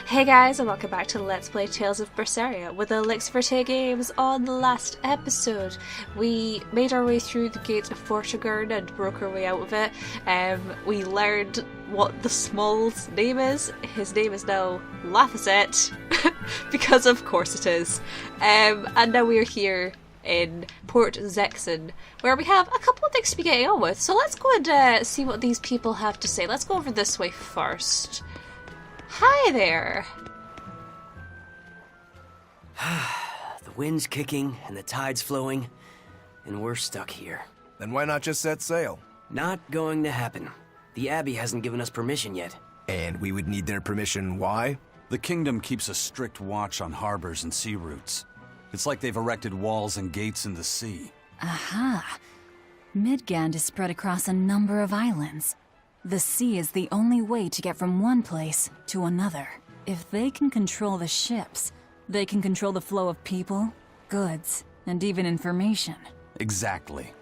Hey guys, and welcome back to Let's Play Tales of Berseria with the Elixir for Tay games. On the last episode, we made our way through the gates of Vortigern and broke our way out of it. We learned what the small's name is. His name is now Laphicet, because of course it is. And now we are here in Port Zexen, where we have a couple of things to be getting on with. So let's go and see what these people have to say. Let's go over this way first. Hi there! The wind's kicking and the tide's flowing, and we're stuck here. Then why not just set sail? Not going to happen. The Abbey hasn't given us permission yet. And we would need their permission, why? The kingdom keeps a strict watch on harbors and sea routes. It's like they've erected walls and gates in the sea. Aha! Midgand is spread across a number of islands. The sea is the only way to get from one place to another. If they can control the ships, they can control the flow of people, goods, and even information. Exactly.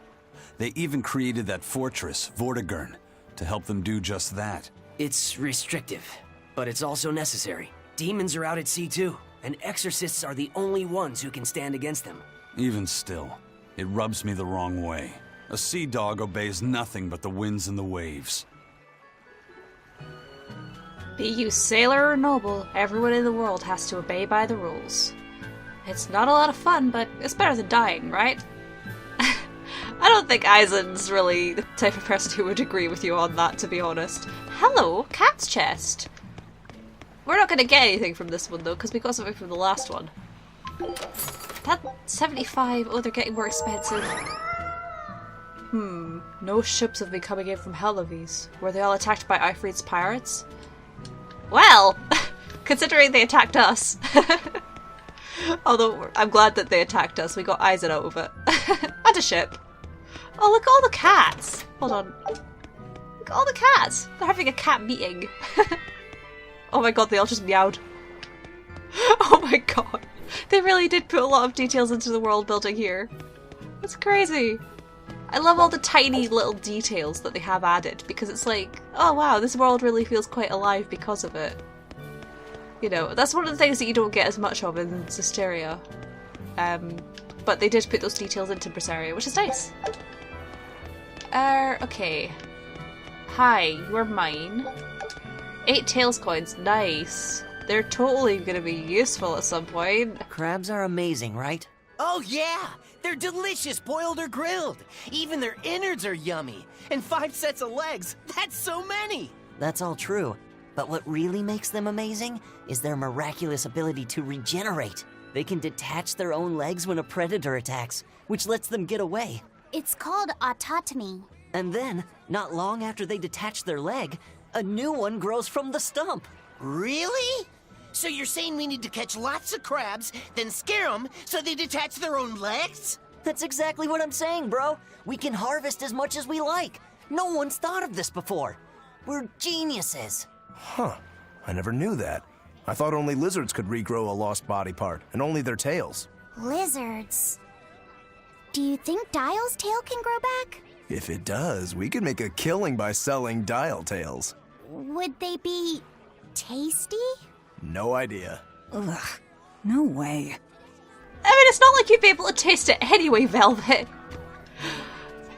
They even created that fortress, Vortigern, to help them do just that. It's restrictive, but it's also necessary. Demons are out at sea too, and exorcists are the only ones who can stand against them. Even still, it rubs me the wrong way. A sea dog obeys nothing but the winds and the waves. Be you sailor or noble, everyone in the world has to obey by the rules. It's not a lot of fun, but it's better than dying, right? I don't think Eisen's really the type of person who would agree with you on that, to be honest. Hello, cat's chest! We're not going to get anything from this one, though, because we got something from the last one. That 75, oh, they're getting more expensive. No ships have been coming in from Helavis. Were they all attacked by Ifrit's pirates? Well, considering they attacked us. Although, I'm glad that they attacked us. We got Eisen out of it. And a ship. Oh, look at all the cats. Hold on. Look at all the cats. They're having a cat meeting. Oh my god, they all just meowed. Oh my god. They really did put a lot of details into the world building here. That's crazy. I love all the tiny little details that they have added, because it's like, oh wow, this world really feels quite alive because of it. You know, that's one of the things that you don't get as much of in Zesteria. But they did put those details into Berseria, which is nice. Okay. Hi, you're mine. 8 tails coins, nice. They're totally gonna be useful at some point. Crabs are amazing, right? Oh yeah! They're delicious, boiled or grilled. Even their innards are yummy. And 5 sets of legs, that's so many! That's all true. But what really makes them amazing is their miraculous ability to regenerate. They can detach their own legs when a predator attacks, which lets them get away. It's called autotomy. And then, not long after they detach their leg, a new one grows from the stump. Really? So you're saying we need to catch lots of crabs, then scare them so they detach their own legs? That's exactly what I'm saying, bro. We can harvest as much as we like. No one's thought of this before. We're geniuses. Huh. I never knew that. I thought only lizards could regrow a lost body part, and only their tails. Lizards. Do you think Dial's tail can grow back? If it does, we could make a killing by selling dial tails. Would they be tasty? No idea. Ugh, no way. I mean, it's not like you'd be able to taste it anyway, Velvet.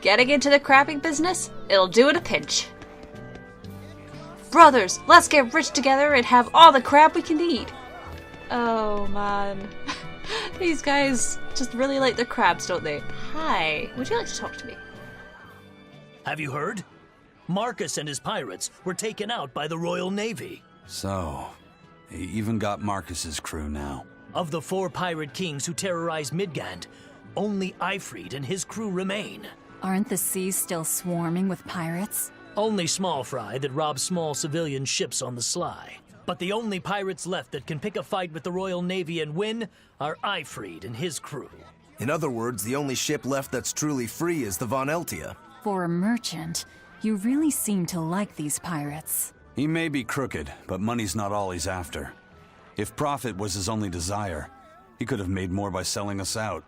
Getting into the crabbing business? It'll do in a pinch. Brothers, let's get rich together and have all the crab we can eat. Oh, man. These guys just really like their crabs, don't they? Hi, would you like to talk to me? Have you heard? Marcus and his pirates were taken out by the Royal Navy. So, they even got Marcus's crew now. Of the 4 pirate kings who terrorized Midgand, only Ifrit and his crew remain. Aren't the seas still swarming with pirates? Only small fry that rob small civilian ships on the sly. But the only pirates left that can pick a fight with the Royal Navy and win are Ifrit and his crew. In other words, the only ship left that's truly free is the Von Eltia. For a merchant, you really seem to like these pirates. He may be crooked, but money's not all he's after. If profit was his only desire, he could have made more by selling us out.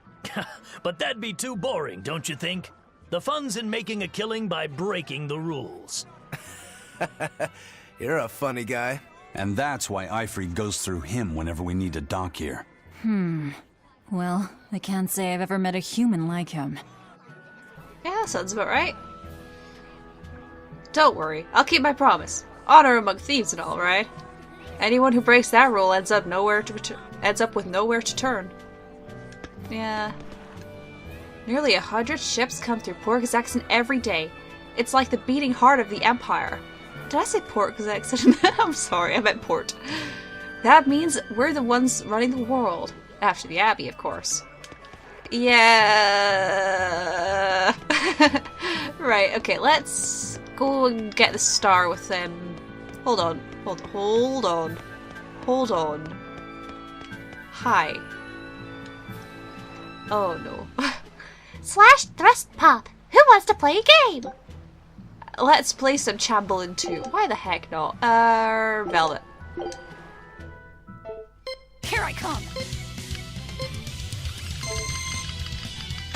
But that'd be too boring, don't you think? The fun's in making a killing by breaking the rules. You're a funny guy. And that's why Eifried goes through him whenever we need to dock here. Well, I can't say I've ever met a human like him. Yeah, that sounds about right. Don't worry, I'll keep my promise. Honor among thieves and all, right? Anyone who breaks that rule ends up with nowhere to turn. Yeah. Nearly 100 ships come through Port Kazakhstan every day. It's like the beating heart of the Empire. Did I say Port Kazakhstan? I'm sorry, I meant port. That means we're the ones running the world. After the Abbey, of course. Yeah. Right, okay, let's go and get the star with them. Hold on. Hi. Oh no. Slash thrust pop. Who wants to play a game? Let's play some Chamberlain 2. Why the heck not? Velvet. Here I come!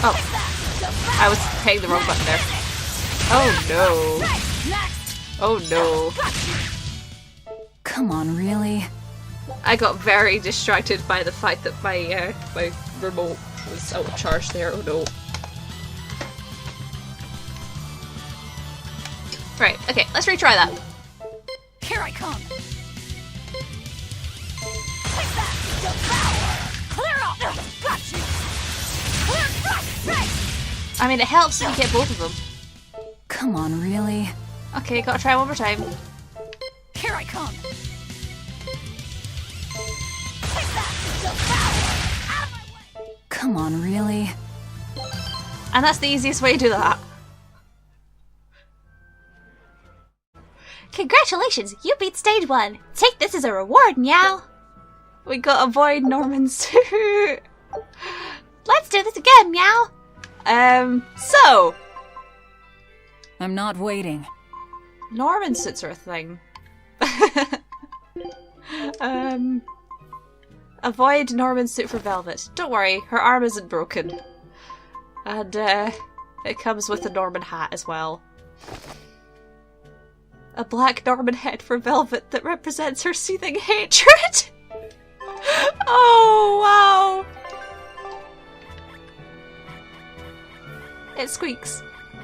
Oh. I was hitting the wrong button there. Oh no. Oh no. Come on, really? I got very distracted by the fact that my my remote was out of charge there. Oh no. Right, okay, let's retry that. Here I come! I mean, it helps if you get both of them. Come on, really? Okay, gotta try one more time. Here I come! Come on, really? And that's the easiest way to do that. Congratulations, you beat stage 1. Take this as a reward, meow. We gotta avoid Norman's suit. Let's do this again, meow. So. I'm not waiting. Norman suits are a thing. Avoid Norman's suit for Velvet. Don't worry, her arm isn't broken. And, it comes with a Norman hat as well. A black Norman head for Velvet that represents her seething hatred. Oh, wow. It squeaks.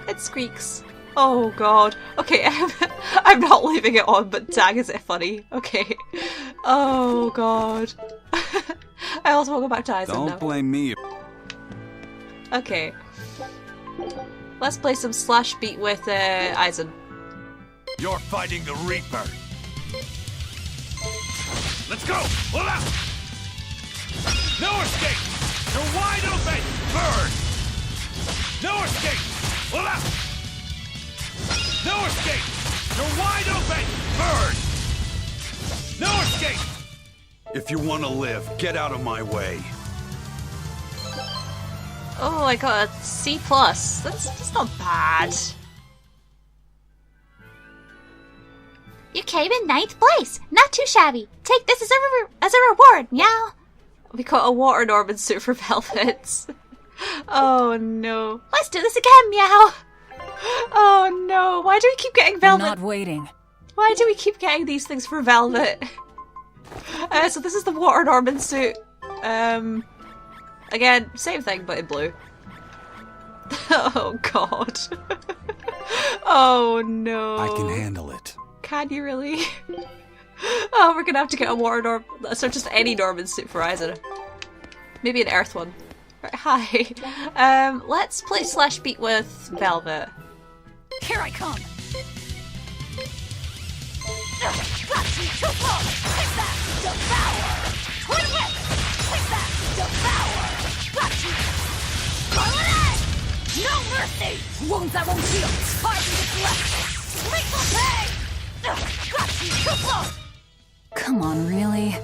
It squeaks. Oh god. Okay, I'm not leaving it on, but dang is it funny. Okay. Oh god. I also want to go back to Eisen now. Don't blame me. Okay. Let's play some slash beat with Eisen. You're fighting the Reaper. Let's go! Pull out! No escape! You're wide open! Burn! No escape! Pull out! No escape! You're wide open! Burn! No escape! If you want to live, get out of my way. Oh, I got a C+. That's not bad. You came in 9th place. Not too shabby. Take this as a reward, meow. We got a water Norman suit for Velvets. Oh no. Let's do this again, meow. Oh no. Why do we keep getting Velvet? I'm not waiting. Why do we keep getting these things for Velvet? So this is the water Norman suit. Again, same thing but in blue. Oh god. Oh no. I can handle it. Can you really? Oh, we're gonna have to get a water Norman. So just any Norman suit for Eisen. Maybe an earth one. Right, hi. Let's play slash beat with Velvet. Here I come. No mercy! Wounds that won't heal. Carving its left. Lethal pain! Got you too close! Come on, really?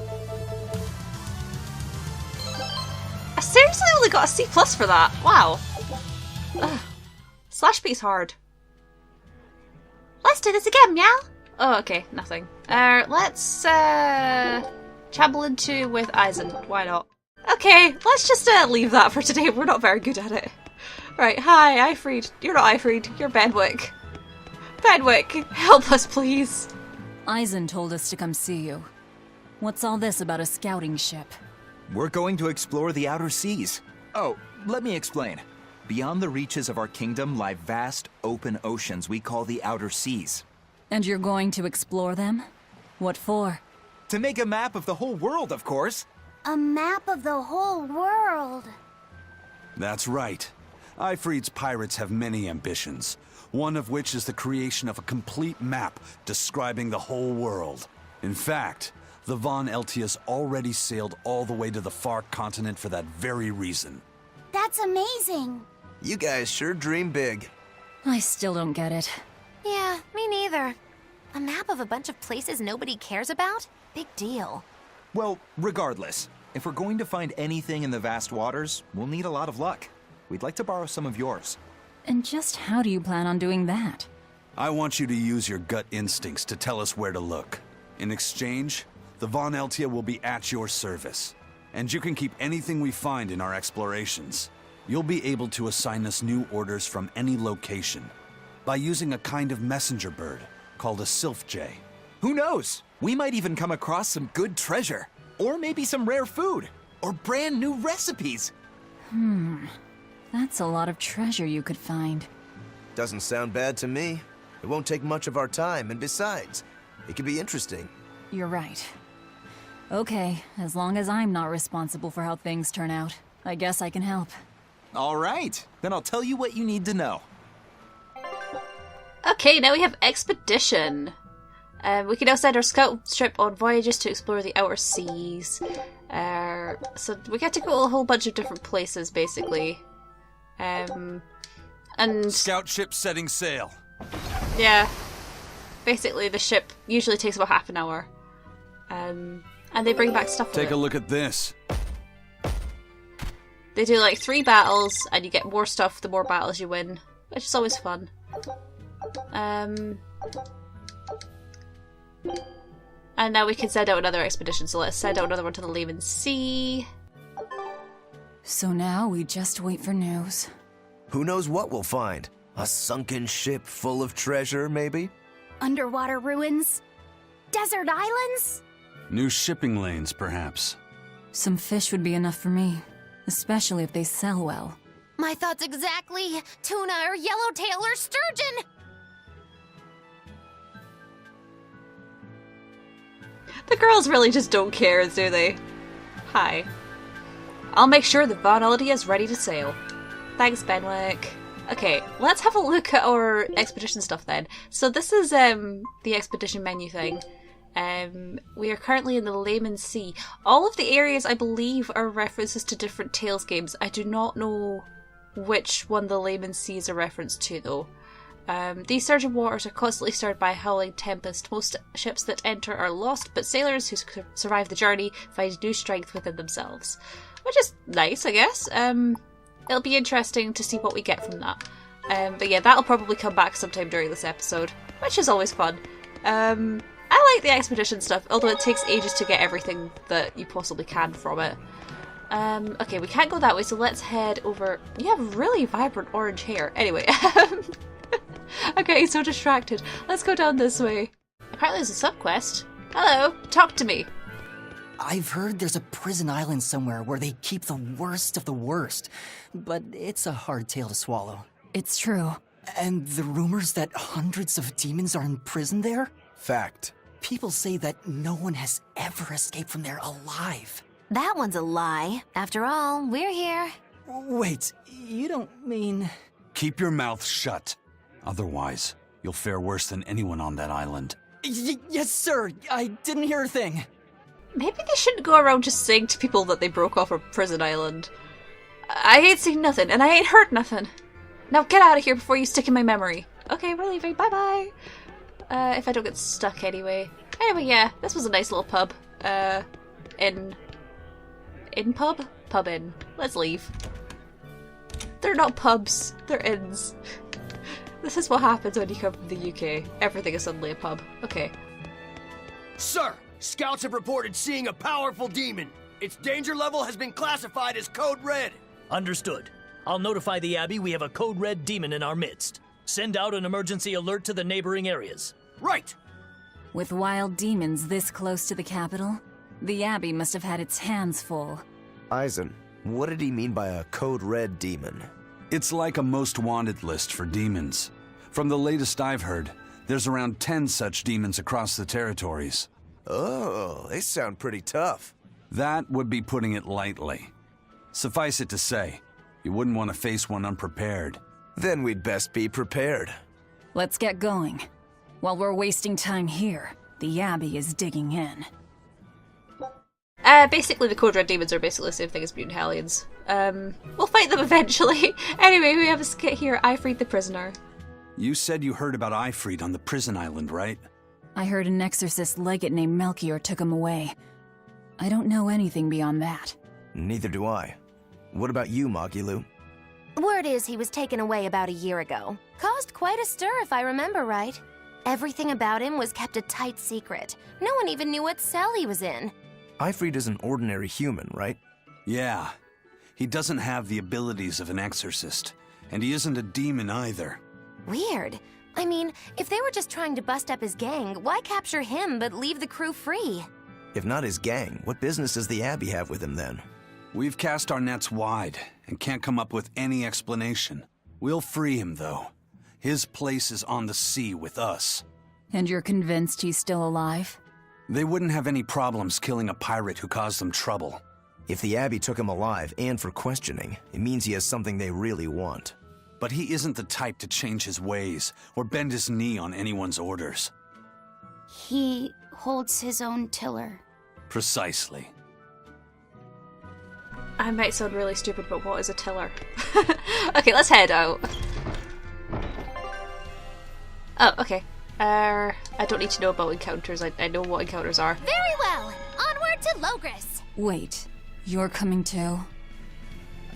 I seriously only got a C+ for that. Wow. Ugh. Slash beat's hard. Let's do this again, meow. Oh, okay, nothing. Let's Chamberlain 2 with Eisen. Why not? Okay, let's just leave that for today. We're not very good at it. Right, hi, Eifried. You're not Eifried, you're Bradwick. Bradwick, help us please. Eisen told us to come see you. What's all this about a scouting ship? We're going to explore the outer seas. Oh, let me explain. Beyond the reaches of our kingdom lie vast, open oceans we call the outer seas. And you're going to explore them? What for? To make a map of the whole world, of course. A map of the whole world. That's right. Ifrit's pirates have many ambitions, one of which is the creation of a complete map describing the whole world. In fact, the Von Eltius already sailed all the way to the far continent for that very reason. That's amazing. You guys sure dream big. I still don't get it. Yeah, me neither. A map of a bunch of places nobody cares about? Big deal. Well, regardless, if we're going to find anything in the vast waters, we'll need a lot of luck. We'd like to borrow some of yours. And just how do you plan on doing that? I want you to use your gut instincts to tell us where to look. In exchange, the Von Eltia will be at your service. And you can keep anything we find in our explorations. You'll be able to assign us new orders from any location by using a kind of messenger bird called a sylph jay. Who knows? We might even come across some good treasure. Or maybe some rare food. Or brand new recipes. That's a lot of treasure you could find. Doesn't sound bad to me. It won't take much of our time, and besides, it could be interesting. You're right. Okay, as long as I'm not responsible for how things turn out, I guess I can help. All right, then I'll tell you what you need to know. Okay, now we have Expedition. We can now send our scout ship on voyages to explore the outer seas. So we get to go to a whole bunch of different places, basically. And Scout ship setting sail. yeah, basically the ship usually takes about half an hour. And they bring back stuff with Take it. a look at this. They do like 3 battles, and you get more stuff the more battles you win, which is always fun. And now we can send out another expedition, so let's send out another one to the Lehman Sea. So now we just wait for news. Who knows what we'll find? A sunken ship full of treasure, maybe? Underwater ruins? Desert islands? New shipping lanes, perhaps. Some fish would be enough for me, especially if they sell well. My thoughts exactly. Tuna or yellowtail or sturgeon. The girls really just don't care, do they? Hi. I'll make sure the Von Eltia is ready to sail. Thanks, Benwick. Okay, let's have a look at our expedition stuff then. So this is the expedition menu thing. We are currently in the Lehman Sea. All of the areas, I believe, are references to different Tales games. I do not know which one the Lehman Sea is a reference to, though. These surging waters are constantly stirred by a howling tempest. Most ships that enter are lost, but sailors who survive the journey find new strength within themselves. Which is nice, I guess. It'll be interesting to see what we get from that. But yeah, that'll probably come back sometime during this episode, which is always fun. I like the expedition stuff, although it takes ages to get everything that you possibly can from it. Okay, we can't go that way, so let's head over. You have really vibrant orange hair. Anyway, I'm getting so distracted. Let's go down this way. Apparently there's a sub-quest. Hello, talk to me. I've heard there's a prison island somewhere where they keep the worst of the worst, but it's a hard tale to swallow. It's true. And the rumors that hundreds of demons are in prison there? Fact. People say that no one has ever escaped from there alive. That one's a lie. After all, we're here. Wait, you don't mean... Keep your mouth shut. Otherwise, you'll fare worse than anyone on that island. Yes, sir. I didn't hear a thing. Maybe they shouldn't go around just saying to people that they broke off a prison island. I ain't seen nothing, and I ain't heard nothing. Now get out of here before you stick in my memory. Okay, we're leaving. Bye-bye. If I don't get stuck anyway. Anyway, yeah, this was a nice little pub. In pub? Pub inn. Let's leave. They're not pubs, they're inns. This is what happens when you come from the UK. Everything is suddenly a pub. Okay. Sir, scouts have reported seeing a powerful demon. Its danger level has been classified as Code Red. Understood. I'll notify the Abbey we have a Code Red demon in our midst. Send out an emergency alert to the neighboring areas. Right. With wild demons this close to the capital, the Abbey must have had its hands full. Eisen, what did he mean by a Code Red demon? It's like a most wanted list for demons. From the latest I've heard, there's around 10 such demons across the territories. Oh, they sound pretty tough. That would be putting it lightly. Suffice it to say, you wouldn't want to face one unprepared. Then we'd best be prepared. Let's get going. While we're wasting time here, the Abbey is digging in. Basically the Code Red demons are basically the same thing as mutant Hellions. We'll fight them eventually. Anyway, we have a skit here. I freed the prisoner. You said you heard about Ifrit on the prison island, right? I heard an exorcist legate named Melchior took him away. I don't know anything beyond that. Neither do I. What about you, Magilu? Word is he was taken away about a year ago. Caused quite a stir, if I remember right. Everything about him was kept a tight secret. No one even knew what cell he was in. Ifrit is an ordinary human, right? Yeah. He doesn't have the abilities of an exorcist, and he isn't a demon either. Weird. I mean, if they were just trying to bust up his gang, why capture him but leave the crew free? If not his gang, what business does the Abbey have with him then? We've cast our nets wide and can't come up with any explanation. We'll free him, though. His place is on the sea with us. And you're convinced he's still alive? They wouldn't have any problems killing a pirate who caused them trouble. If the Abbey took him alive and for questioning, it means he has something they really want. But he isn't the type to change his ways or bend his knee on anyone's orders. He holds his own tiller. Precisely. I might sound really stupid, but what is a tiller? Okay, let's head out. Oh, okay. I don't need to know about encounters. I know what encounters are. Very well. Onward to Logrus. Wait, you're coming too?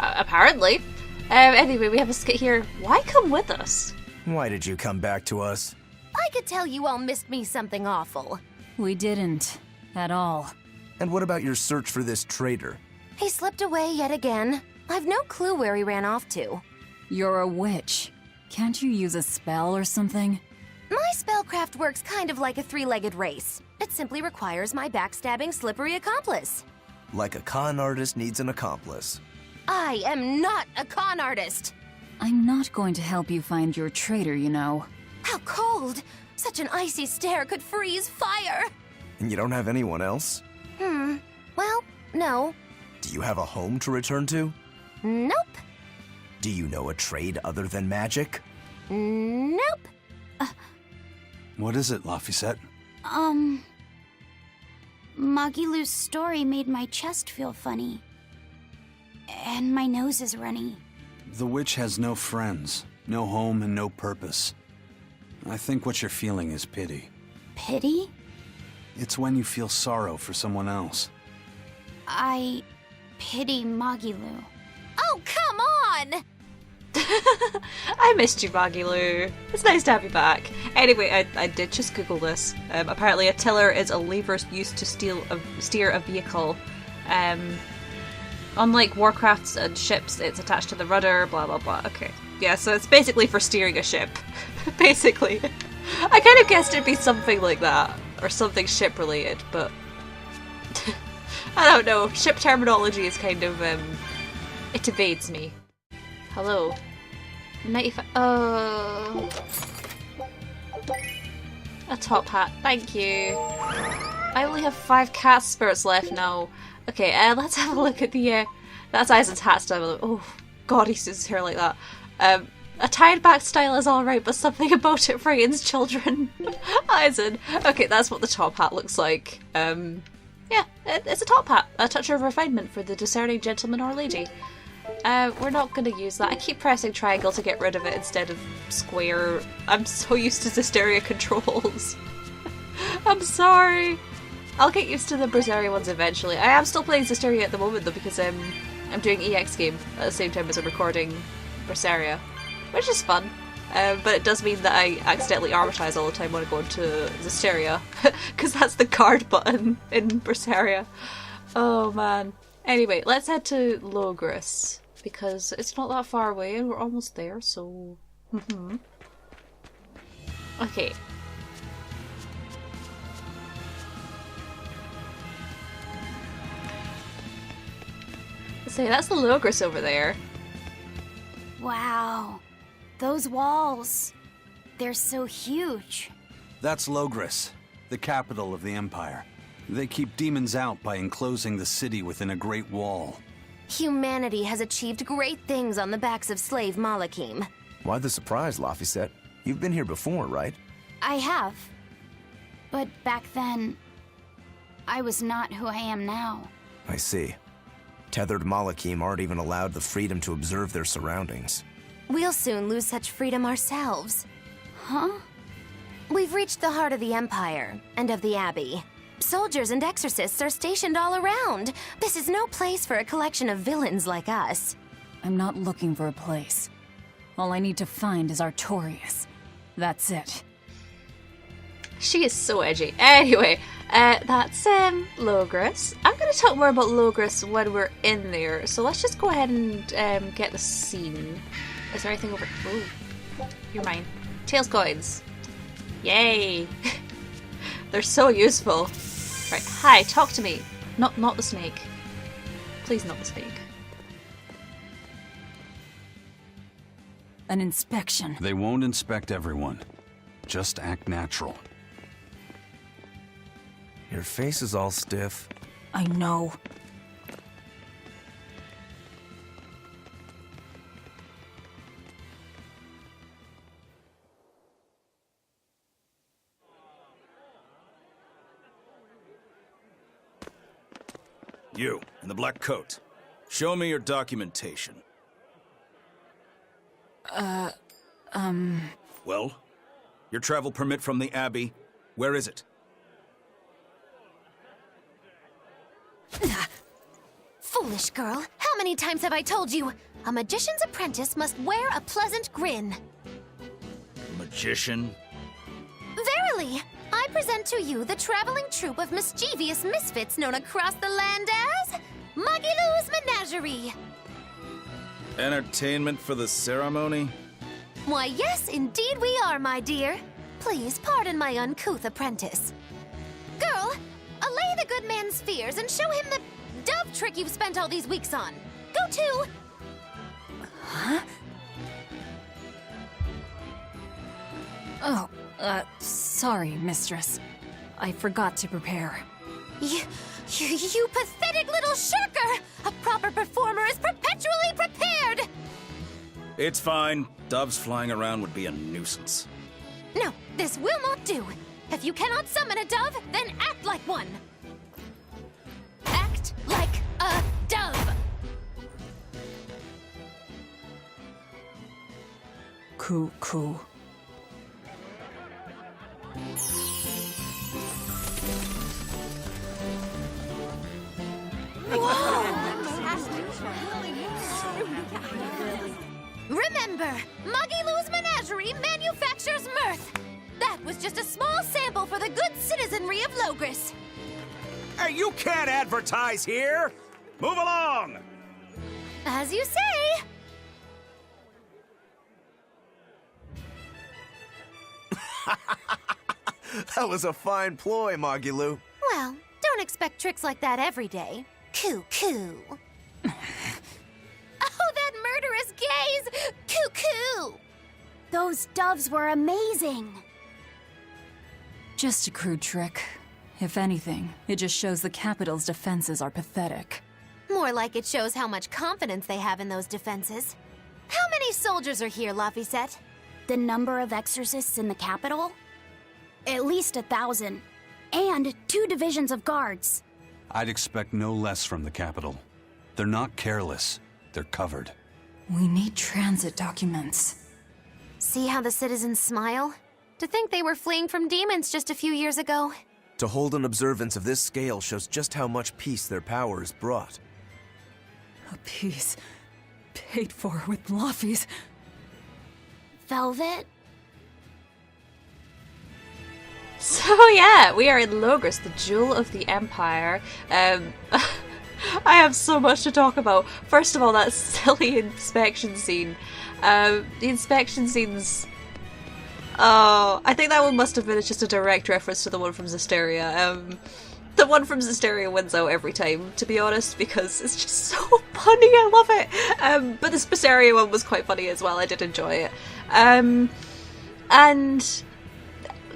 Apparently. Anyway, we have a skit here. Why come with us? Why did you come back to us? I could tell you all missed me something awful. We didn't. At all. And what about your search for this traitor? He slipped away yet again. I've no clue where he ran off to. You're a witch. Can't you use a spell or something? My spellcraft works kind of like a three-legged race. It simply requires my backstabbing, slippery accomplice. Like a con artist needs an accomplice. I am not a con artist! I'm not going to help you find your traitor, you know. How cold! Such an icy stare could freeze fire! And you don't have anyone else? Well, no. Do you have a home to return to? Nope. Do you know a trade other than magic? Nope. What is it, Laphicet? Magilu's story made my chest feel funny. And my nose is runny. The witch has no friends, no home, and no purpose. I think what you're feeling is pity. Pity? It's when you feel sorrow for someone else. I pity Magilu. Oh, come on! I missed you, Magilu. It's nice to have you back. Anyway, I did just Google this. Apparently a tiller is a lever used to steer a vehicle. Unlike warcrafts and ships, it's attached to the rudder, blah blah blah. Okay. Yeah, so it's basically for steering a ship. Basically. I kind of guessed it'd be something like that. Or something ship related, but... I don't know. Ship terminology is kind of, it evades me. Hello. 95. Oh. A top hat. Thank you. I only have 5 cat spirits left now. Okay, let's have a look at the, that's Eisen's hat style. Oh, God, he suits his hair like that. A tied back style is alright, but something about it frightens children. Eisen. Okay, that's what the top hat looks like. Yeah, it's a top hat. A touch of refinement for the discerning gentleman or lady. We're not going to use that. I keep pressing triangle to get rid of it instead of square. I'm so used to Zesteria controls. I'm sorry. I'll get used to the Berseria ones eventually. I am still playing Zesteria at the moment though because I'm doing EX game at the same time as I'm recording Berseria, which is fun. But it does mean that I accidentally armatize all the time when I go into Zesteria because that's the guard button in Berseria. Oh man. Anyway, let's head to Logrus because it's not that far away and we're almost there, so... Okay. So that's the Logrus over there. Wow. Those walls. They're so huge. That's Logrus, the capital of the Empire. They keep demons out by enclosing the city within a great wall. Humanity has achieved great things on the backs of slave Malakim. Why the surprise, Laphicet? You've been here before, right? I have. But back then, I was not who I am now. I see. Tethered Malakim aren't even allowed the freedom to observe their surroundings. We'll soon lose such freedom ourselves. Huh? We've reached the heart of the Empire, and of the Abbey. Soldiers and exorcists are stationed all around. This is no place for a collection of villains like us. I'm not looking for a place. All I need to find is Artorias. That's it. She is so edgy. Anyway, that's Logrus. I'm going to talk more about Logrus when we're in there. So let's just go ahead and get the scene. Is there anything over? Ooh, you're mine. Tails coins. Yay! They're so useful. Right, hi, talk to me. Not the snake. Please, not the snake. An inspection. They won't inspect everyone. Just act natural. Your face is all stiff. I know. You, in the black coat. Show me your documentation. Well? Your travel permit from the Abbey, where is it? Foolish girl, how many times have I told you? A magician's apprentice must wear a pleasant grin. Magician? Verily, I present to you the traveling troupe of mischievous misfits known across the land as Magilou's Menagerie. Entertainment for the ceremony? Why, yes, indeed we are, my dear. Please pardon my uncouth apprentice. Girl, allay the good man's fears and show him the dove trick you've spent all these weeks on. Go to... Huh? Oh, sorry, mistress. I forgot to prepare. You pathetic little shirker! A proper performer is perpetually prepared! It's fine. Doves flying around would be a nuisance. No, this will not do. If you cannot summon a dove, then act like one. Act like a dove! Cuckoo. Remember, Magilou's Menagerie manufactures mirth. That was just a small sample for the good citizenry of Logrus. Hey, you can't advertise here! Move along! As you say. That was a fine ploy, Magilou. Well, don't expect tricks like that every day. Cuckoo. Oh, that murderous gaze! Cuckoo! Those doves were amazing. Just a crude trick. If anything, it just shows the capital's defenses are pathetic. More like it shows how much confidence they have in those defenses. How many soldiers are here, Laphicet? The number of exorcists in the capital? At least 1,000. And 2 divisions of guards. I'd expect no less from the capital. They're not careless. They're covered. We need transit documents. See how the citizens smile? To think they were fleeing from demons just a few years ago. To hold an observance of this scale shows just how much peace their power has brought. A piece paid for with Laffy's. Velvet? So yeah, we are in Logrus, the jewel of the Empire. I have so much to talk about. First of all, that silly inspection scene. The inspection scenes... Oh, I think that one must have been just a direct reference to the one from Zesteria. the one from Zesteria wins out every time, to be honest, because it's just so funny. I love it. But the Berseria one was quite funny as well. I did enjoy it. And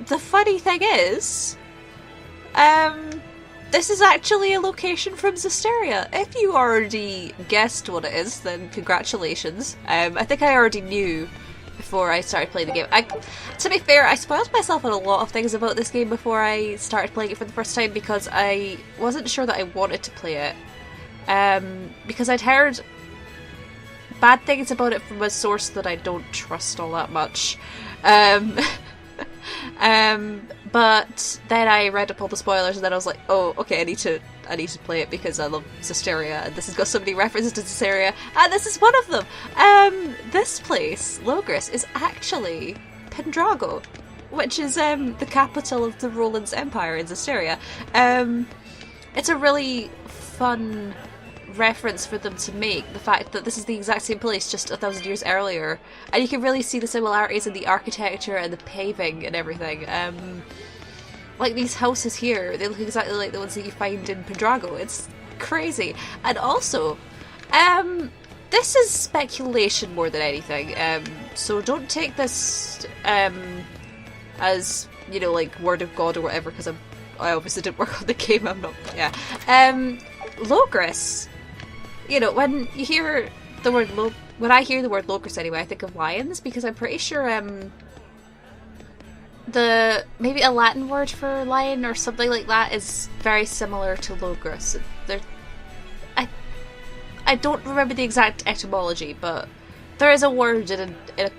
the funny thing is, this is actually a location from Zesteria. If you already guessed what it is, then congratulations. I think I already knew before I started playing the game. To be fair, I spoiled myself on a lot of things about this game before I started playing it for the first time because I wasn't sure that I wanted to play it. Because I'd heard bad things about it from a source that I don't trust all that much. But then I read up all the spoilers and then I was like, oh, okay, I need to play it because I love Zesteria and this has got so many references to Zesteria and this is one of them. This place, Logrus, is actually Pendrago, which is the capital of the Roland's Empire in Zesteria. It's a really fun reference for them to make, the fact that this is the exact same place just 1,000 years earlier, and you can really see the similarities in the architecture and the paving and everything. Like these houses here, they look exactly like the ones that you find in Pendrago. It's crazy. And also, this is speculation more than anything, so don't take this as, you know, like word of God or whatever, because I obviously didn't work on the game, I'm not, yeah. Logrus, you know, when you hear the word when I hear the word Logrus anyway, I think of lions, because I'm pretty sure maybe a Latin word for lion or something like that is very similar to Logrus. I don't remember the exact etymology, but there is a word in an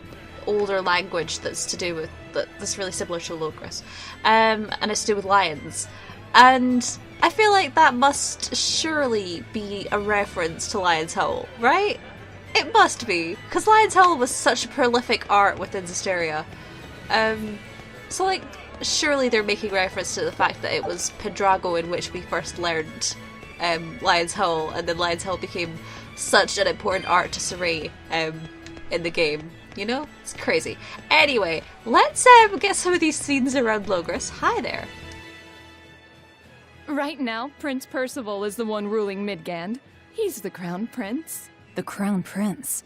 older language that's to do with that's really similar to Logrus, and it's to do with lions. And I feel like that must surely be a reference to Lion's Howl, right? It must be, because Lion's Howl was such a prolific art within Zesteria. So, like, surely they're making reference to the fact that it was Pendrago in which we first learned Lion's Howl, and then Lion's Howl became such an important art to Saray in the game. You know? It's crazy. Anyway, let's get some of these scenes around Logrus. Hi there. Right now, Prince Percival is the one ruling Midgand. He's the Crown Prince. The Crown Prince?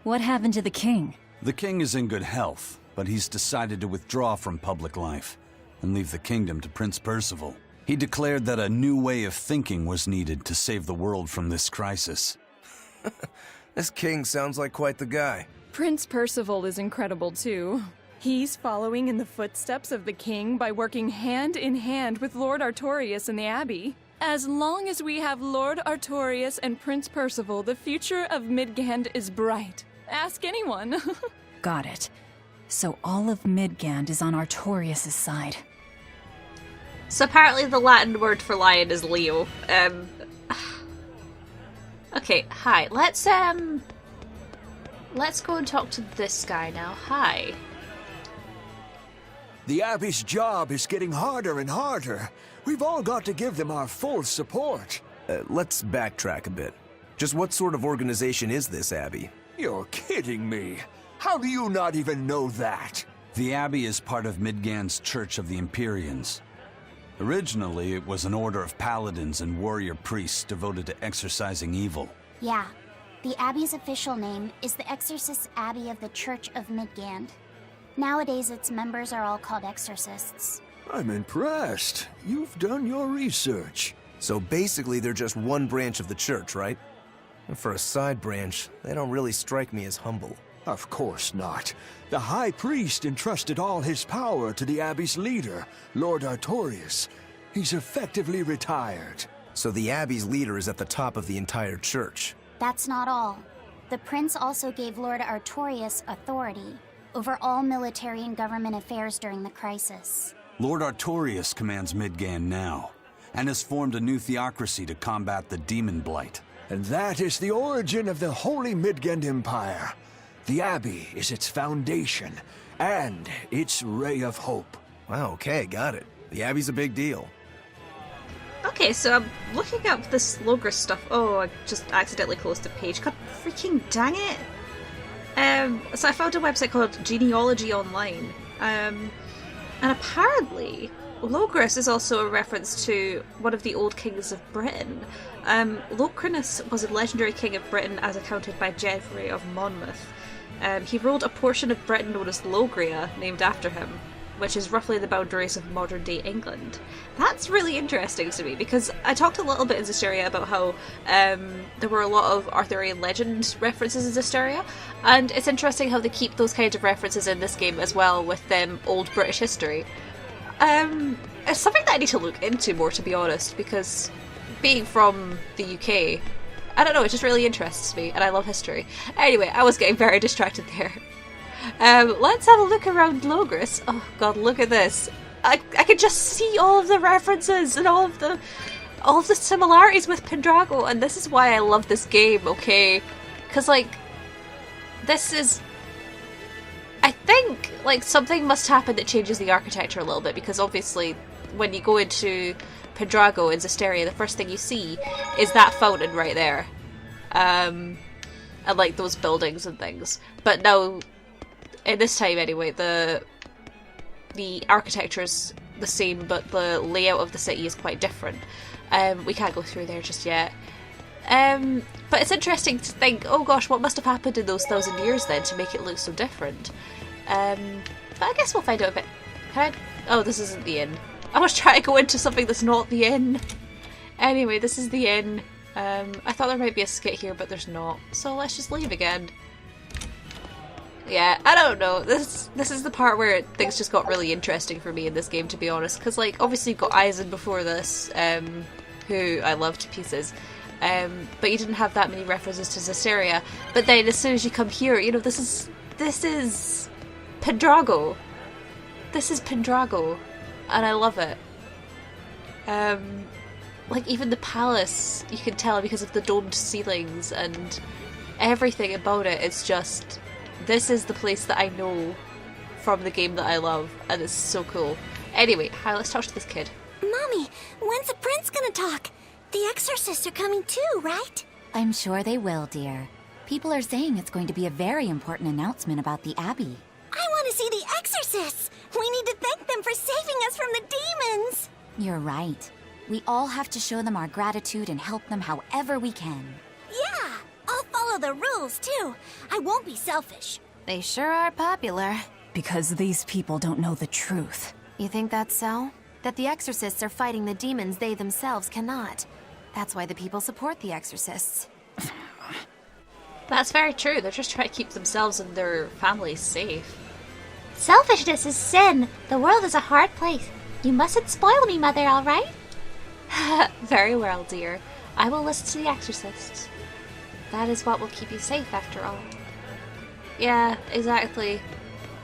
What happened to the king? The king is in good health, but he's decided to withdraw from public life and leave the kingdom to Prince Percival. He declared that a new way of thinking was needed to save the world from this crisis. This king sounds like quite the guy. Prince Percival is incredible too. He's following in the footsteps of the king by working hand in hand with Lord Artorius and the Abbey. As long as we have Lord Artorius and Prince Percival, the future of Midgand is bright. Ask anyone. Got it. So all of Midgand is on Artorius' side. So apparently the Latin word for lion is Leo. Okay, hi. Let's go and talk to this guy now. Hi. The Abbey's job is getting harder and harder. We've all got to give them our full support. Let's backtrack a bit. Just what sort of organization is this Abbey? You're kidding me. How do you not even know that? The Abbey is part of Midgand's Church of the Empyreans. Originally, it was an order of paladins and warrior priests devoted to exorcising evil. Yeah. The Abbey's official name is the Exorcist Abbey of the Church of Midgand. Nowadays, its members are all called exorcists. I'm impressed. You've done your research. So basically, they're just one branch of the church, right? And for a side branch, they don't really strike me as humble. Of course not. The High Priest entrusted all his power to the Abbey's leader, Lord Artorius. He's effectively retired. So the Abbey's leader is at the top of the entire church. That's not all. The prince also gave Lord Artorius authority over all military and government affairs during the crisis. Lord Artorius commands Midgand now, and has formed a new theocracy to combat the demon blight. And that is the origin of the Holy Midgand Empire. The Abbey is its foundation, and its ray of hope. Wow, okay, got it. The Abbey's a big deal. Okay, so I'm looking up this Logrus stuff. Oh, I just accidentally closed the page. God freaking dang it! So I found a website called Genealogy Online, and apparently Logrus is also a reference to one of the old kings of Britain. Logrus was a legendary king of Britain as accounted by Geoffrey of Monmouth. He ruled a portion of Britain known as Logria, named after him, which is roughly the boundaries of modern-day England. That's really interesting to me, because I talked a little bit in Zesteria about how there were a lot of Arthurian legend references in Zesteria, and it's interesting how they keep those kinds of references in this game as well with old British history. It's something that I need to look into more, to be honest, because being from the UK, I don't know, it just really interests me, and I love history. Anyway, I was getting very distracted there. Let's have a look around Logrus. Oh god, look at this. I can just see all of the references and all of the similarities with Pendrago, and this is why I love this game, okay? Because, like, this is... I think, like, something must happen that changes the architecture a little bit, because obviously when you go into Pendrago in Zesteria, the first thing you see is that fountain right there. And, like, those buildings and things. But now... in this time, anyway, the architecture's the same, but the layout of the city is quite different. We can't go through there just yet. But it's interesting to think, oh gosh, what must have happened in those 1,000 years then to make it look so different? But I guess we'll find out a bit. Can I? Oh, this isn't the inn. I was trying to go into something that's not the inn. Anyway, this is the inn. I thought there might be a skit here, but there's not. So let's just leave again. Yeah, I don't know. This is the part where things just got really interesting for me in this game, to be honest. Because, like, obviously you got Eisen before this, who I love to pieces. But you didn't have that many references to Zesteria. But then as soon as you come here, you know, this is Pendrago. This is Pendrago. And I love it. Like, even the palace, you can tell because of the domed ceilings and everything about it. It's just... this is the place that I know from the game that I love, and it's so cool. Anyway, hi, let's talk to this kid. Mommy, when's the prince gonna talk? The exorcists are coming too, right? I'm sure they will, dear. People are saying it's going to be a very important announcement about the Abbey. I want to see the exorcists! We need to thank them for saving us from the demons! You're right. We all have to show them our gratitude and help them however we can. Yeah! I'll follow the rules, too. I won't be selfish. They sure are popular. Because these people don't know the truth. You think that's so? That the exorcists are fighting the demons they themselves cannot. That's why the people support the exorcists. That's very true. They're just trying to keep themselves and their families safe. Selfishness is sin. The world is a hard place. You mustn't spoil me, Mother, all right? Very well, dear. I will listen to the exorcists. That is what will keep you safe, after all. Yeah, exactly.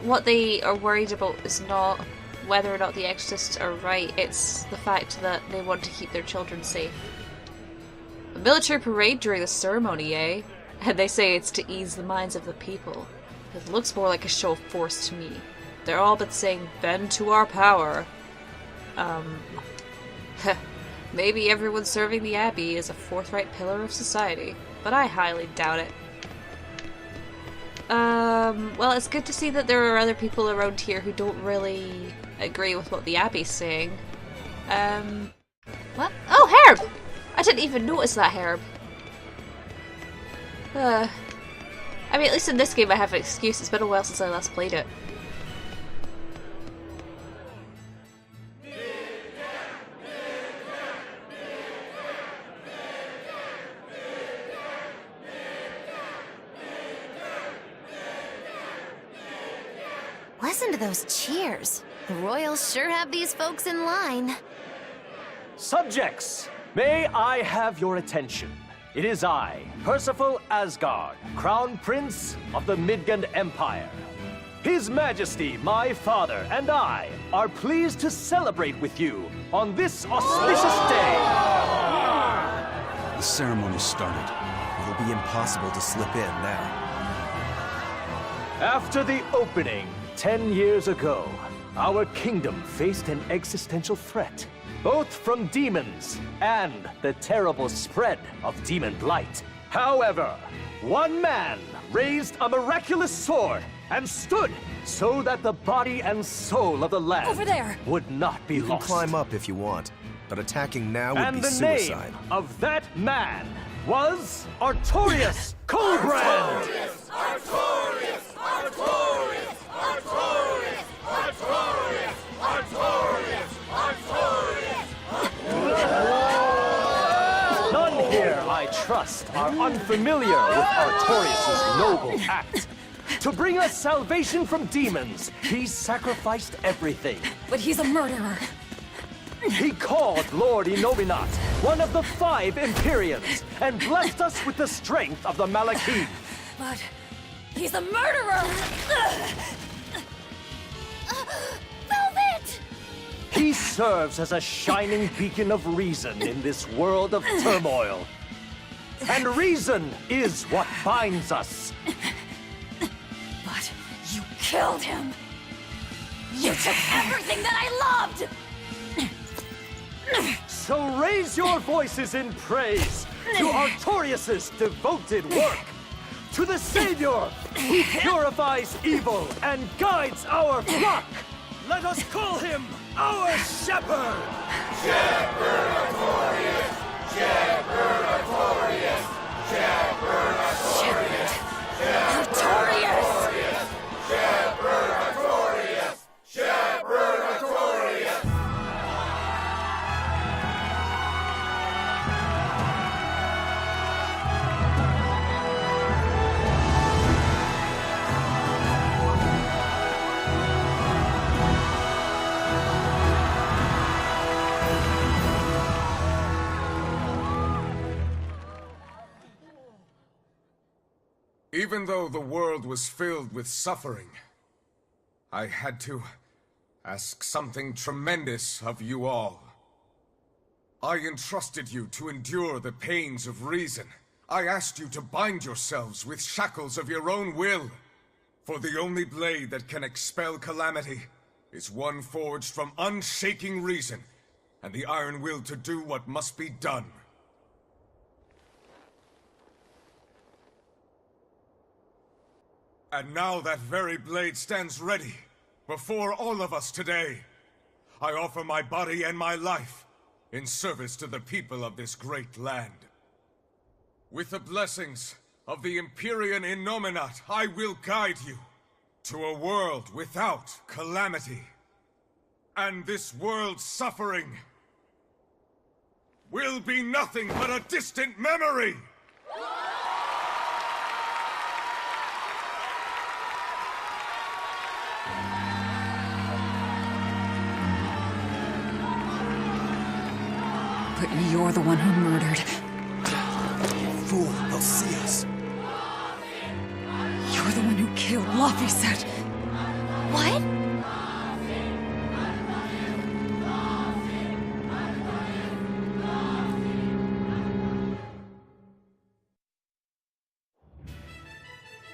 What they are worried about is not whether or not the exorcists are right, it's the fact that they want to keep their children safe. A military parade during the ceremony, eh? And they say it's to ease the minds of the people. It looks more like a show of force to me. They're all but saying, bend to our power. Maybe everyone serving the Abbey is a forthright pillar of society, but I highly doubt it. Well, it's good to see that there are other people around here who don't really agree with what the Abbey's saying. What? Oh, Herb! I didn't even notice that Herb. I mean, at least in this game I have an excuse. It's been a while since I last played it. Listen to those cheers. The royals sure have these folks in line. Subjects, may I have your attention? It is I, Percival Asgard, Crown Prince of the Midgard Empire. His Majesty, my father, and I are pleased to celebrate with you on this auspicious day. The ceremony started. It'll be impossible to slip in now. After the opening 10 years ago, our kingdom faced an existential threat, both from demons and the terrible spread of demon blight. However, one man raised a miraculous sword and stood so that the body and soul of the land Over there. would not be You can lost. climb up if you want, but attacking now would And be the suicide. name of that man was Artorius Coldbrand! Artorius! Artorius! Artorius! Artorius! Artorius! Artorius! None here, I trust, are unfamiliar with Artorius' noble act. To bring us salvation from demons, he sacrificed everything. But he's a murderer. He called Lord Inominat one of the 5 Imperiums and blessed us with the strength of the Malachim. But he's a murderer! Velvet! He serves as a shining beacon of reason in this world of turmoil. And reason is what binds us. But you killed him! You took everything that I loved! So raise your voices in praise to Artorius' devoted work, to the Savior who purifies evil and guides our flock. Let us call him our Shepherd! Shepherd Artorius! Shepherd Artorius! Shepherd Artorius! Artorius! Shepherd Artorius! Shepherd Artorius! Even though the world was filled with suffering, I had to ask something tremendous of you all. I entrusted you to endure the pains of reason. I asked you to bind yourselves with shackles of your own will. For the only blade that can expel calamity is one forged from unshaking reason and the iron will to do what must be done. And now that very blade stands ready before all of us today. I offer my body and my life in service to the people of this great land. With the blessings of the Empyrean Innominat, I will guide you to a world without calamity. And this world's suffering will be nothing but a distant memory! But you're the one who murdered. Fool, they'll see us. You're the one who killed Laphicet. What?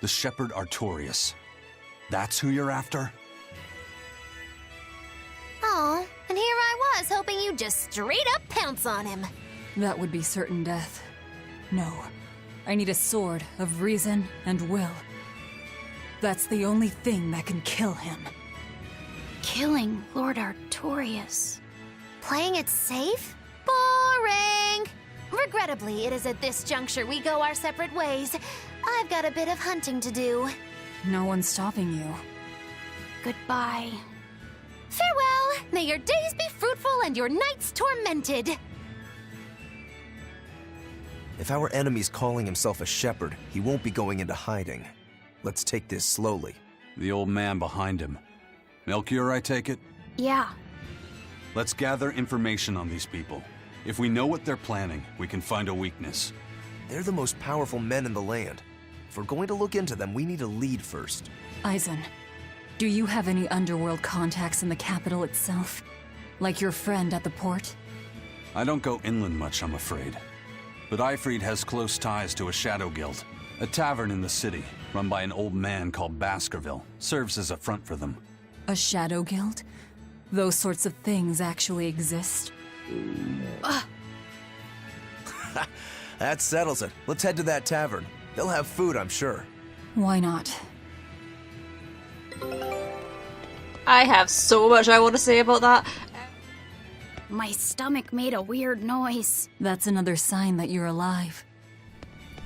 The Shepherd Artorius. That's who you're after? Oh, and here I was hoping you'd just straight up pounce on him. That would be certain death. No. I need a sword of reason and will. That's the only thing that can kill him. Killing Lord Artorius. Playing it safe? Boring! Regrettably, it is at this juncture we go our separate ways. I've got a bit of hunting to do. No one's stopping you. Goodbye. Farewell! May your days be fruitful and your nights tormented! If our enemy's calling himself a shepherd, he won't be going into hiding. Let's take this slowly. The old man behind him. Melchior, I take it? Yeah. Let's gather information on these people. If we know what they're planning, we can find a weakness. They're the most powerful men in the land. If we're going to look into them, we need a lead first. Eisen, do you have any underworld contacts in the capital itself? Like your friend at the port? I don't go inland much, I'm afraid. But Eifried has close ties to a shadow guild. A tavern in the city, run by an old man called Baskerville, serves as a front for them. A shadow guild? Those sorts of things actually exist? That settles it. Let's head to that tavern. They'll have food, I'm sure. Why not? I have so much I want to say about that. My stomach made a weird noise. That's another sign that you're alive.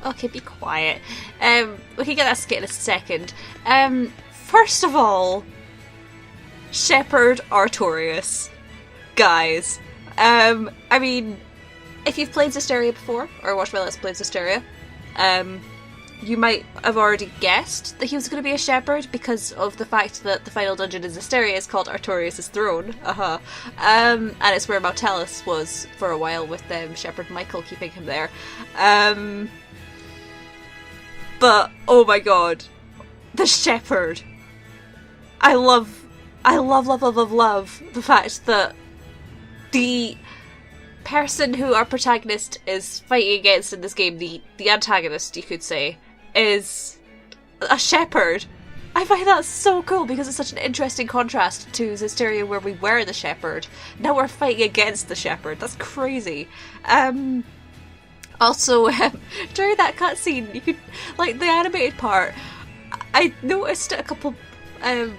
Okay, be quiet. We can get that skit in a second. First of all, Shepherd Artorias. Guys. I mean, if you've played Zesteria before, or watched my Let's Play Zesteria, you might have already guessed that he was going to be a shepherd because of the fact that the final dungeon in Zesteria is called Artorias' Throne. And it's where Mautellus was for a while with Shepherd Michael keeping him there. But, oh my god, the shepherd. I love the fact that the person who our protagonist is fighting against in this game, the antagonist, you could say, is a shepherd. I find that so cool because it's such an interesting contrast to Zesteria where we were the shepherd. Now we're fighting against the shepherd. That's crazy. Also, during that cutscene, you could, like, the animated part, I noticed it a couple, I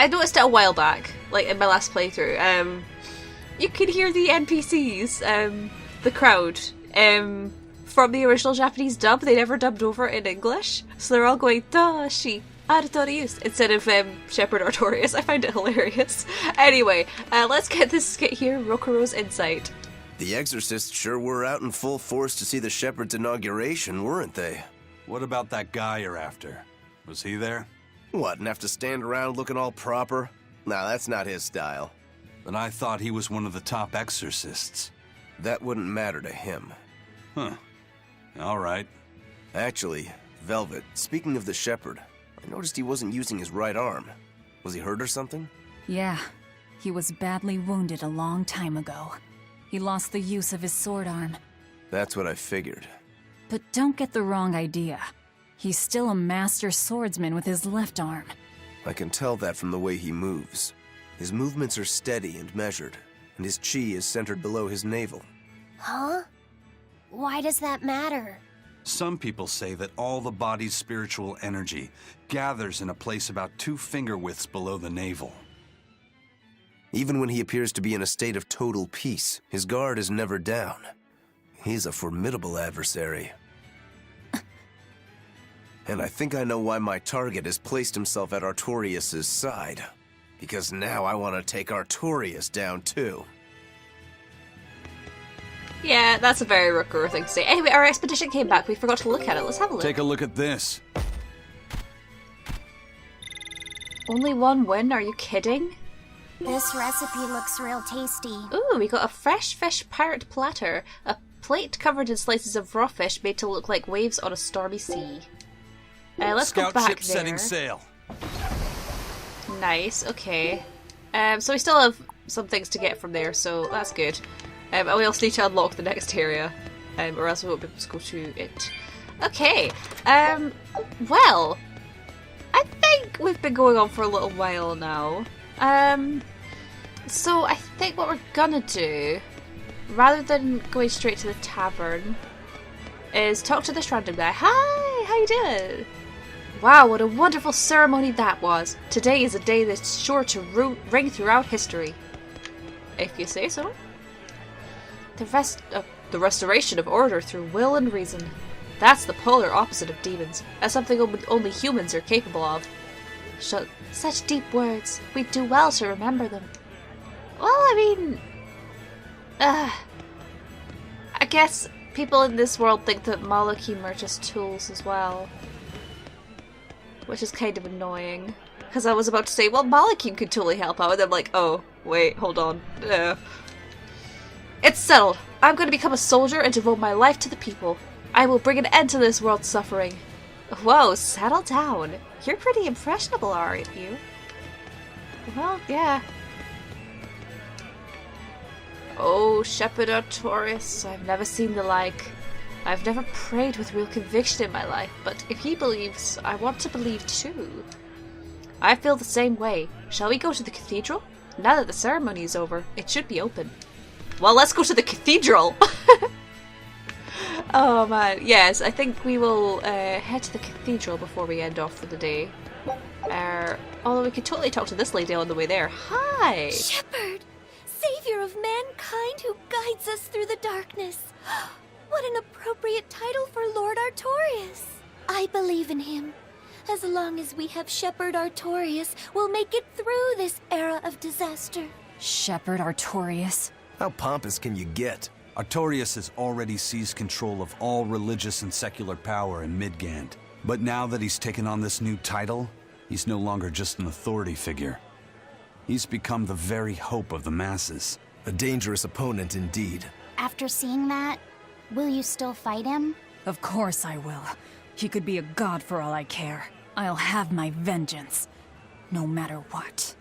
noticed it a while back, like, in my last playthrough. You could hear the NPCs, the crowd, from the original Japanese dub. They never dubbed over in English, so they're all going Dashi Artorius instead of Shepherd Artorias. I find it hilarious. Anyway, let's get this skit here, Rokuro's Insight. The exorcists sure were out in full force to see the shepherd's inauguration, weren't they? What about that guy you're after? Was he there? What, and have to stand around looking all proper? Nah, that's not his style. But I thought he was one of the top exorcists. That wouldn't matter to him. Huh. All right. Actually, Velvet, speaking of the shepherd, I noticed he wasn't using his right arm. Was he hurt or something? Yeah, he was badly wounded a long time ago. He lost the use of his sword arm. That's what I figured. But don't get the wrong idea. He's still a master swordsman with his left arm. I can tell that from the way he moves. His movements are steady and measured, and his chi is centered below his navel. Huh? Why does that matter? Some people say that all the body's spiritual energy gathers in a place about 2 finger widths below the navel. Even when he appears to be in a state of total peace, his guard is never down. He's a formidable adversary. And I think I know why my target has placed himself at Artorias' side. Because now I want to take Artorias down too. Yeah, that's a very Rokuro thing to say. Anyway, our expedition came back. We forgot to look at it. Let's have a look. Take a look at this. Only 1 win? Are you kidding? This recipe looks real tasty. Ooh, we got a fresh fish pirate platter. A plate covered in slices of raw fish made to look like waves on a stormy sea. Let's Scout go back ship there. setting sail. Nice, okay. So we still have some things to get from there, so that's good. And we also need to unlock the next area, or else we won't be able to go to it. Okay, well, I think we've been going on for a little while now. So I think what we're gonna do, rather than going straight to the tavern, is talk to this random guy. Hi, how you doing? Wow, what a wonderful ceremony that was. Today is a day that's sure to ring throughout history. If you say so. The restoration of order through will and reason. That's the polar opposite of demons. That's something only humans are capable of. Such deep words. We'd do well to remember them. Well, I mean... I guess people in this world think that Malachim are just tools as well. Which is kind of annoying. Because I was about to say, well, Malachim could totally help out. And I'm like, oh, wait, hold on. It's settled. I'm going to become a soldier and devote my life to the people. I will bring an end to this world's suffering. Whoa, settle down. You're pretty impressionable, aren't you? Well, yeah. Oh, Shepherd Artorias, I've never seen the like. I've never prayed with real conviction in my life, but if he believes, I want to believe too. I feel the same way. Shall we go to the cathedral? Now that the ceremony is over, it should be open. Well, let's go to the cathedral! Oh man, yes, I think we will head to the cathedral before we end off for the day. Although we could totally talk to this lady on the way there. Hi! Shepherd! Savior of mankind who guides us through the darkness. What an appropriate title for Lord Artorias. I believe in him. As long as we have Shepherd Artorias, we'll make it through this era of disaster. Shepherd Artorias? How pompous can you get? Artorias has already seized control of all religious and secular power in Midgand. But now that he's taken on this new title, he's no longer just an authority figure. He's become the very hope of the masses. A dangerous opponent indeed. After seeing that, will you still fight him? Of course I will. He could be a god for all I care. I'll have my vengeance, no matter what.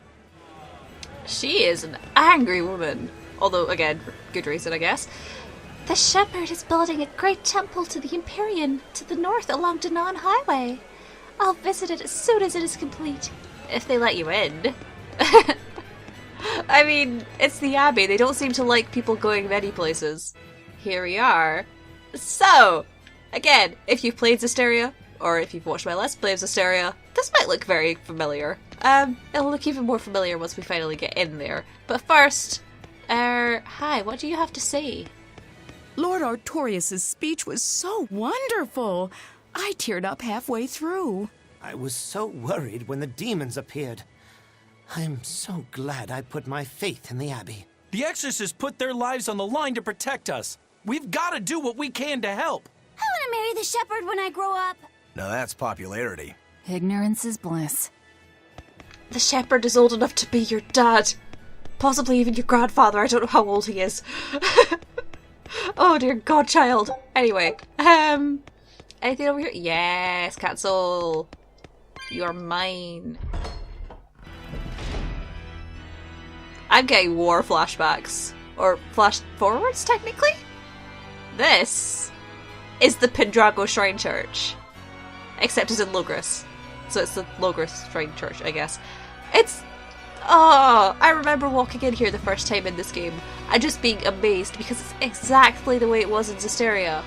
She is an angry woman. Although, again, for good reason, I guess. The Shepherd is building a great temple to the Empyrean to the north along Danon Highway. I'll visit it as soon as it is complete. If they let you in. I mean, it's the Abbey. They don't seem to like people going many places. Here we are. So, again, if you've played Zesteria, or if you've watched my Let's Play of Zesteria, this might look very familiar. It'll look even more familiar once we finally get in there. But first, hi, what do you have to say? Lord Artorias' speech was so wonderful. I teared up halfway through. I was so worried when the demons appeared. I'm so glad I put my faith in the Abbey. The exorcists put their lives on the line to protect us. We've got to do what we can to help. I want to marry the Shepherd when I grow up. Now that's popularity. Ignorance is bliss. The Shepherd is old enough to be your dad. Possibly even your grandfather. I don't know how old he is. Oh dear godchild. Anyway, anything over here? Yes, cancel. You are mine. I'm getting war flashbacks. Or flash forwards, technically? This is the Pendrago Shrine Church. Except it's in Logrus. So it's the Logrus Shrine Church, I guess. It's... Oh, I remember walking in here the first time in this game and just being amazed because it's exactly the way it was in Zesteria.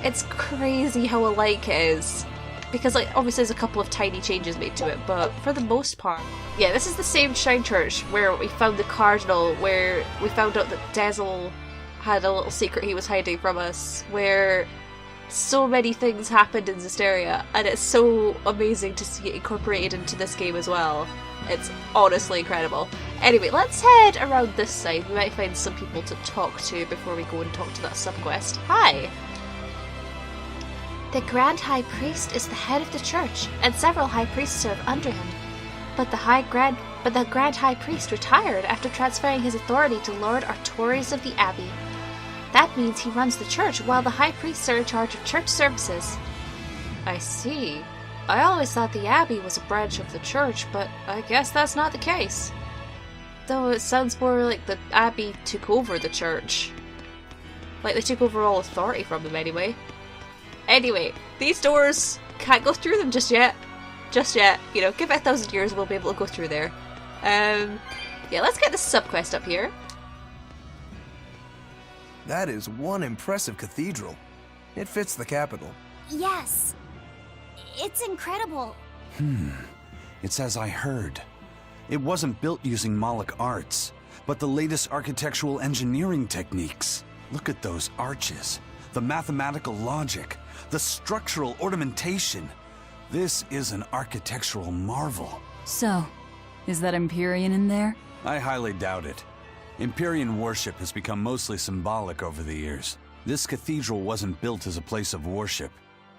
It's crazy how alike it is. Because, like, obviously there's a couple of tiny changes made to it, but for the most part... Yeah, this is the same Shrine Church where we found the Cardinal, where we found out that Dezel had a little secret he was hiding from us, where so many things happened in Zesteria, and it's so amazing to see it incorporated into this game as well. It's honestly incredible. Anyway, let's head around this side. We might find some people to talk to before we go and talk to that subquest. Hi! The Grand High Priest is the head of the church, and several High Priests serve under him. But the Grand High Priest retired after transferring his authority to Lord Artorias of the Abbey. That means he runs the church while the High Priests are in charge of church services. I see. I always thought the Abbey was a branch of the church, but I guess that's not the case. Though it sounds more like the Abbey took over the church. Like they took over all authority from them anyway. Anyway, these doors, can't go through them just yet. Just yet. You know, give it 1,000 years, we'll be able to go through there. Yeah, let's get this subquest up here. That is one impressive cathedral. It fits the capital. Yes. It's incredible. It's as I heard. It wasn't built using Moloch arts, but the latest architectural engineering techniques. Look at those arches, the mathematical logic, the structural ornamentation. This is an architectural marvel. So, is that Empyrean in there? I highly doubt it. Empyrean worship has become mostly symbolic over the years. This cathedral wasn't built as a place of worship.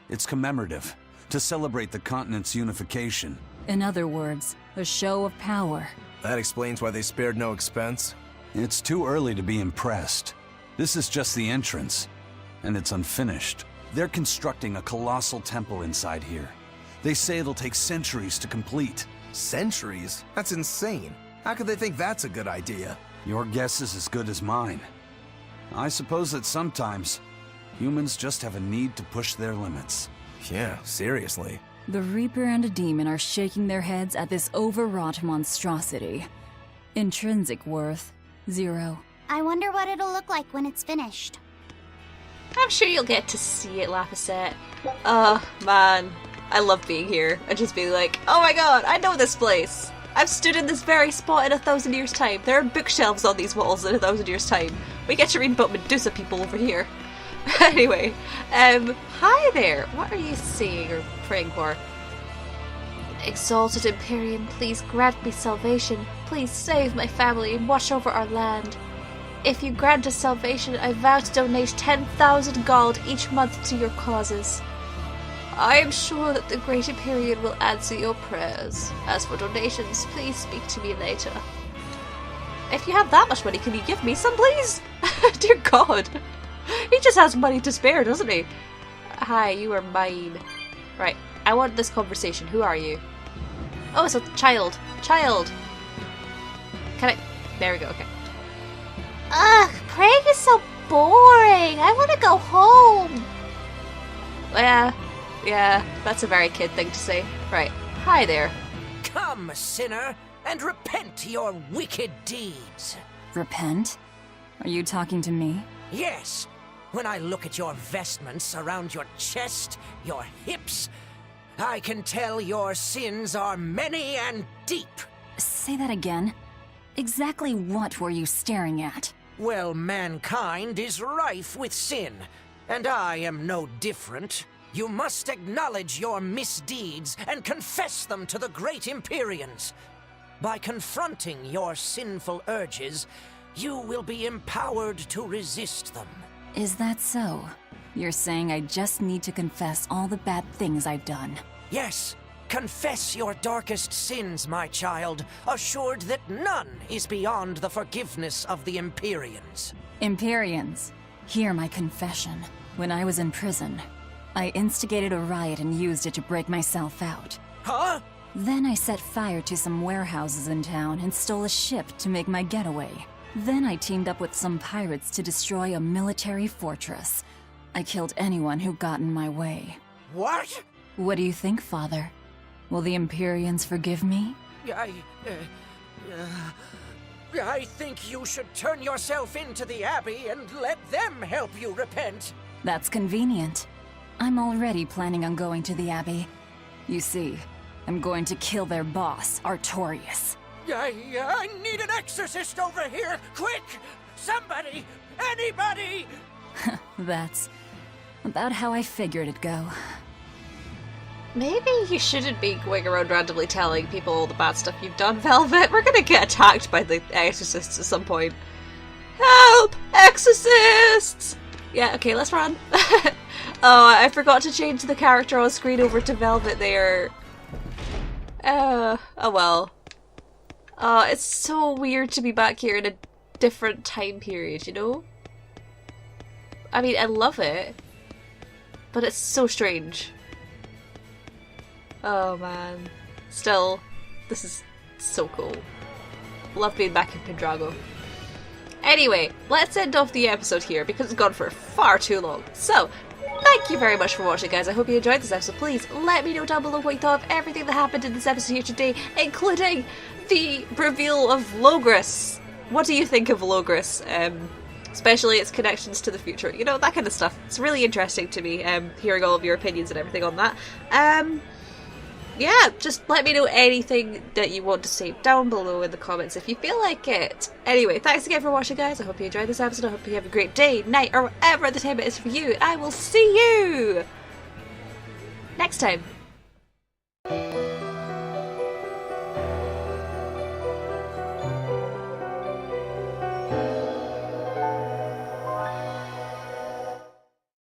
It's commemorative, to celebrate the continent's unification. In other words, a show of power. That explains why they spared no expense. It's too early to be impressed. This is just the entrance, and it's unfinished. They're constructing a colossal temple inside here. They say it'll take centuries to complete. Centuries? That's insane. How could they think that's a good idea? Your guess is as good as mine. I suppose that sometimes humans just have a need to push their limits. Yeah, seriously. The Reaper and a demon are shaking their heads at this overwrought monstrosity. Intrinsic worth, 0. I wonder what it'll look like when it's finished. I'm sure you'll get to see it, Laphicet. Oh, man. I love being here and just being like, oh my god, I know this place. I've stood in this very spot in 1,000 years' time. There are bookshelves on these walls in 1,000 years' time. We get to read about Medusa people over here. Anyway, hi there. What are you saying or praying for? Exalted Empyrean, please grant me salvation. Please save my family and watch over our land. If you grant us salvation, I vow to donate 10,000 gold each month to your causes. I am sure that the Great Empyrean will answer your prayers. As for donations, please speak to me later. If you have that much money, can you give me some, please? Dear God. He just has money to spare, doesn't he? Hi, you are mine. Right, I want this conversation. Who are you? Oh, it's a child. Child. Can I... There we go, okay. Ugh, praying is so boring. I want to go home. Yeah, that's a very kid thing to say. Right, hi there. Come, sinner, and repent your wicked deeds. Repent? Are you talking to me? Yes. When I look at your vestments around your chest, your hips, I can tell your sins are many and deep. Say that again. Exactly what were you staring at? Well, mankind is rife with sin, and I am no different. You must acknowledge your misdeeds and confess them to the great Empyreans. By confronting your sinful urges, you will be empowered to resist them. Is that so? You're saying I just need to confess all the bad things I've done? Yes. Confess your darkest sins, my child, assured that none is beyond the forgiveness of the Empyreans. Empyreans, hear my confession. When I was in prison, I instigated a riot and used it to break myself out. Huh? Then I set fire to some warehouses in town and stole a ship to make my getaway. Then I teamed up with some pirates to destroy a military fortress. I killed anyone who got in my way. What? What do you think, Father? Will the Empyreans forgive me? I think you should turn yourself into the Abbey and let them help you repent. That's convenient. I'm already planning on going to the Abbey. You see, I'm going to kill their boss, Artorius. I need an exorcist over here! Quick! Somebody! Anybody! That's about how I figured it'd go. Maybe you shouldn't be going around randomly telling people all the bad stuff you've done, Velvet. We're gonna get attacked by the exorcists at some point. Help! Exorcists! Yeah, okay, let's run. Oh, I forgot to change the character on screen over to Velvet there. Oh well. It's so weird to be back here in a different time period, you know? I mean, I love it, but it's so strange. Oh man. Still, this is so cool. Love being back in Pendrago. Anyway, let's end off the episode here because it's gone for far too long. So, thank you very much for watching, guys. I hope you enjoyed this episode. Please let me know down below what you thought of everything that happened in this episode here today, including the reveal of Logrus. What do you think of Logrus? Especially its connections to the future. You know, that kind of stuff. It's really interesting to me, hearing all of your opinions and everything on that. Yeah, just let me know anything that you want to say down below in the comments if you feel like it. Anyway, thanks again for watching, guys. I hope you enjoyed this episode. I hope you have a great day, night, or whatever the time it is for you. And I will see you next time.